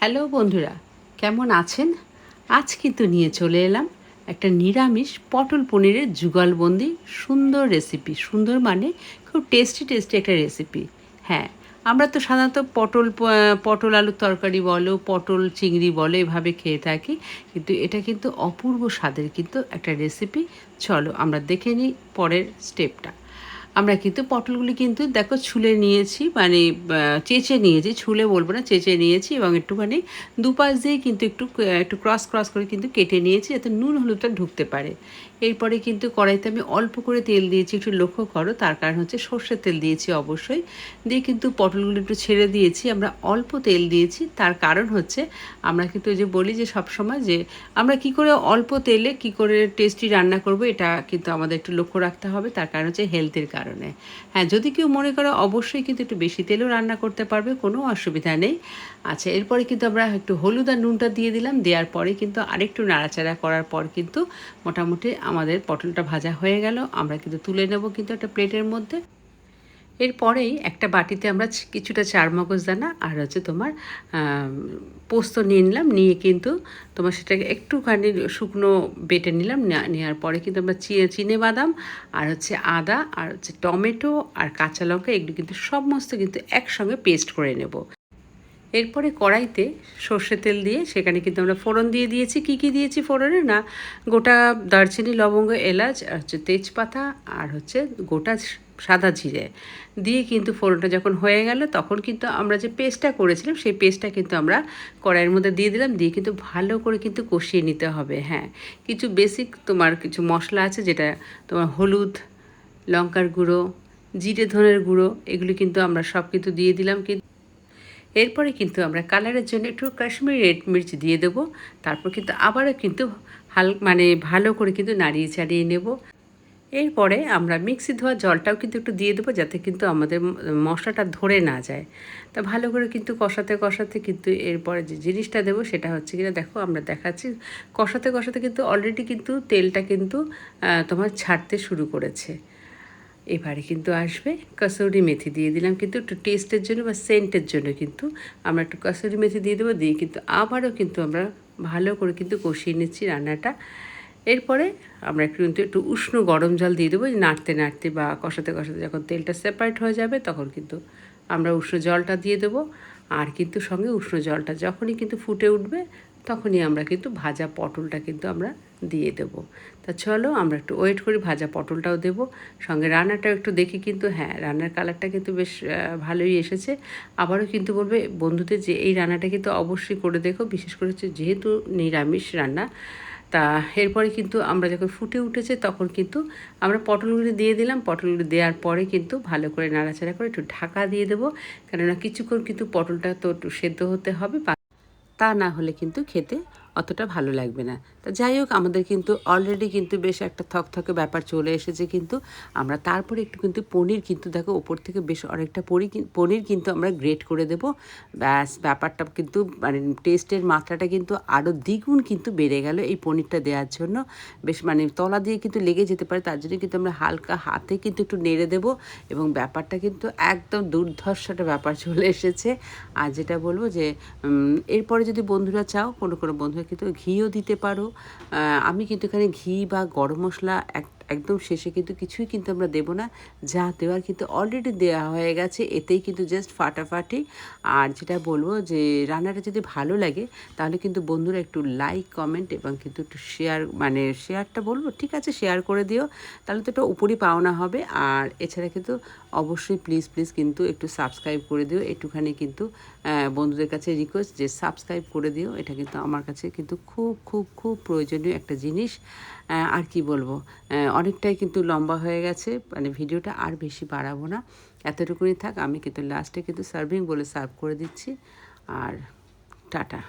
Hello বন্ধুরা, কেমন আছেন? আজ কিন্তু নিয়ে চলে এলাম একটা নিরামিষ পটল পনিরের যুগলবন্দি সুন্দর রেসিপি। সুন্দর মানে খুব টেস্টি টেস্টি একটা রেসিপি। হ্যাঁ, আমরা তো সাধারণত পটল আলুর তরকারি বলো, পটল চিংড়ি বলো, এভাবে খেয়ে থাকি। কিন্তু এটা কিন্তু অপূর্ব স্বাদের কিন্তু একটা রেসিপি। চলো আমরা দেখে নিই পরের স্টেপটা। আমরা কিন্তু পটলগুলি কিন্তু দেখো ছুলে নিয়েছি, মানে চেঁচে নিয়েছি, ছুলে বলবো না, চেঁচে নিয়েছি এবং একটুখানি দুপাশ দিয়ে কিন্তু একটু ক্রস ক্রস করে কিন্তু কেটে নিয়েছি যাতে নুন হলুদটা ঢুকতে পারে। এরপরে কিন্তু কড়াইতে আমি অল্প করে তেল দিয়েছি, একটু লক্ষ্য করো, তার কারণ হচ্ছে সর্ষের তেল দিয়েছি অবশ্যই। দিয়ে কিন্তু পটলগুলো একটু ছেড়ে দিয়েছি, আমরা অল্প তেল দিয়েছি, তার কারণ হচ্ছে আমরা কিন্তু ওই যে বলি যে সবসময় যে আমরা কি করে অল্প তেলে কি করে টেস্টি রান্না করব, এটা কিন্তু আমাদের একটু লক্ষ্য রাখতে হবে, তার কারণ হচ্ছে হেলথের কারণে। হ্যাঁ, যদি কেউ মনে করো অবশ্যই কিন্তু একটু বেশি তেলেও রান্না করতে পারবে, কোনো অসুবিধা নেই। আচ্ছা, এরপরে কিন্তু আমরা একটু হলুদ আর নুনটা দিয়ে দিলাম, দেওয়ার পরে কিন্তু আরেকটু নাড়াচাড়া করার পর কিন্তু মোটামুটি আমাদের পটলটা ভাজা হয়ে গেল। আমরা কিন্তু তুলে নেব কিন্তু একটা প্লেটের মধ্যে। এরপরেই একটা বাটিতে আমরা কিছুটা চারমগজদানা আর হচ্ছে তোমার পোস্ত নিয়ে নিলাম, নিয়ে কিন্তু তোমার সেটাকে একটুখানি শুকনো বেটে নিলাম। নেওয়ার পরে কিন্তু আমরা চিনে বাদাম আর হচ্ছে আদা আর হচ্ছে টমেটো আর কাঁচা লঙ্কা, এগুলো কিন্তু সমস্ত কিন্তু একসঙ্গে পেস্ট করে নেব। এরপরে কড়াইতে সর্ষে তেল দিয়ে সেখানে কিন্তু আমরা ফোড়ন দিয়ে দিয়েছি। কী কী দিয়েছি ফোড়নে? না, গোটা দারচিনি, লবঙ্গ, এলাচ আর হচ্ছে তেজপাতা আর হচ্ছে গোটা সাদা জিরে দিয়ে কিন্তু ফোড়নটা যখন হয়ে গেল তখন কিন্তু আমরা যে পেস্টটা করেছিলাম সেই পেস্টটা কিন্তু আমরা কড়াইয়ের মধ্যে দিয়ে দিলাম, দিয়ে কিন্তু ভালো করে কিন্তু কষিয়ে নিতে হবে। হ্যাঁ, কিছু বেসিক তোমার কিছু মশলা আছে, যেটা তোমার হলুদ, লঙ্কার গুঁড়ো, জিরে ধনের গুঁড়ো, এগুলি কিন্তু আমরা সব কিন্তু দিয়ে দিলাম। কিন্তু এরপরে কিন্তু আমরা কালারের জন্য একটু কাশ্মীরি রেড মির্চ দিয়ে দেবো। তারপর কিন্তু আবারও কিন্তু মানে ভালো করে কিন্তু নাড়িয়ে চাড়িয়ে নেব। এরপরে আমরা মিক্সি ধোয়া জলটাও কিন্তু একটু দিয়ে দেবো যাতে কিন্তু আমাদের মশলাটা ধরে না যায়। তা ভালো করে কিন্তু কষাতে কষাতে কিন্তু এরপরে যে জিনিসটা দেবো সেটা হচ্ছে কিনা দেখো, আমরা দেখাচ্ছি। কষাতে কষাতে কিন্তু অলরেডি কিন্তু তেলটা কিন্তু তোমার ছাড়তে শুরু করেছে। এবারে কিন্তু আসবে কসুরি মেথি দিয়ে দিলাম কিন্তু একটু টেস্টের জন্য বা সেন্টের জন্য কিন্তু আমরা একটু কসুরি মেথি দিয়ে দেবো, দিয়ে কিন্তু আবারও কিন্তু আমরা ভালো করে কিন্তু কষিয়ে নিচ্ছি রান্নাটা। এরপরে আমরা কিন্তু একটু উষ্ণ গরম জল দিয়ে দেবো, নাড়তে নাড়তে বা কষাতে কষাতে যখন তেলটা সেপারেট হয়ে যাবে তখন কিন্তু আমরা উষ্ণ জলটা দিয়ে দেবো। আর কিন্তু সঙ্গে উষ্ণ জলটা যখনই কিন্তু ফুটে উঠবে তখনই আমরা কিন্তু ভাজা পটলটা কিন্তু আমরা দিয়ে দেবো। তা চলো আমরা একটু ওয়েট করি, ভাজা পটলটাও দেবো, সঙ্গে রান্নাটাও একটু দেখি। কিন্তু হ্যাঁ, রান্নার কালারটা কিন্তু বেশ ভালোই এসেছে। আবারও কিন্তু বলবে বন্ধুদের যে এই রান্নাটা কিন্তু অবশ্যই করে দেখো, বিশেষ করে হচ্ছে যেহেতু নিরামিষ রান্না। তা এরপরে কিন্তু আমরা যখন ফুটে উঠেছে তখন কিন্তু আমরা পটলগুলি দিয়ে দিলাম। পটলগুলি দেওয়ার পরে কিন্তু ভালো করে নাড়াচাড়া করে একটু ঢাকা দিয়ে দেবো, কেননা কিছুক্ষণ কিন্তু পটলটা তো একটু সেদ্ধ হতে হবে, তা না হলে কিন্তু খেতে অতটা ভালো লাগবে না। তা যাই হোক, আমাদের কিন্তু অলরেডি কিন্তু বেশ একটা থকথকে ব্যাপার চলে এসেছে। কিন্তু আমরা তারপরে একটু কিন্তু পনির কিন্তু দেখো ওপর থেকে বেশ অনেকটা পনির কিন্তু আমরা গ্রেট করে দেবো। ব্যাস, ব্যাপারটা কিন্তু মানে টেস্টের মাত্রাটা কিন্তু আরও দ্বিগুণ কিন্তু বেড়ে গেল এই পনিরটা দেওয়ার জন্য। বেশ মানে তলা দিয়ে কিন্তু লেগে যেতে পারে, তার জন্য কিন্তু আমরা হালকা হাতে কিন্তু একটু নেড়ে দেবো এবং ব্যাপারটা কিন্তু একদম দুর্ধর্ষ একটা ব্যাপার চলে এসেছে। আর যেটা বলবো যে এরপরে যদি বন্ধুরা চাও, কোনো কোনো বন্ধুরা কিন্তু ঘিও দিতে পারো। আমি কিন্তু এখানে ঘি বা গরম মশলা একদম শেষে কিন্তু কিছুই কিন্তু আমরা দেবো না, যা দেওয়ার কিন্তু অলরেডি দেওয়া হয়ে গেছে, এতেই কিন্তু জাস্ট ফাটাফাটি। আর যেটা বলবো যে রান্নাটা যদি ভালো লাগে তাহলে কিন্তু বন্ধুরা একটু লাইক, কমেন্ট এবং কিন্তু একটু শেয়ার, মানে শেয়ারটা বলবো ঠিক আছে, শেয়ার করে দিও, তাহলে তো এটা উপরই পাওনা হবে। আর এছাড়া কিন্তু অবশ্যই প্লিজ প্লিজ কিন্তু একটু সাবস্ক্রাইব করে দিও, একটুখানি কিন্তু বন্ধুদের কাছে রিকোয়েস্ট যে সাবস্ক্রাইব করে দিও। এটা কিন্তু আমার কাছে কিন্তু খুব খুব খুব প্রয়োজনীয় একটা জিনিস। আর কি বলবো, অনেকটাই কিন্তু লম্বা হয়ে গেছে, মানে ভিডিওটা আর বেশি বাড়াবো না, এতটুকুনি থাক। আমি কিন্তু লাস্টে কিন্তু সার্ভিং বলে সার্ভ করে দিচ্ছি। আর টাটা।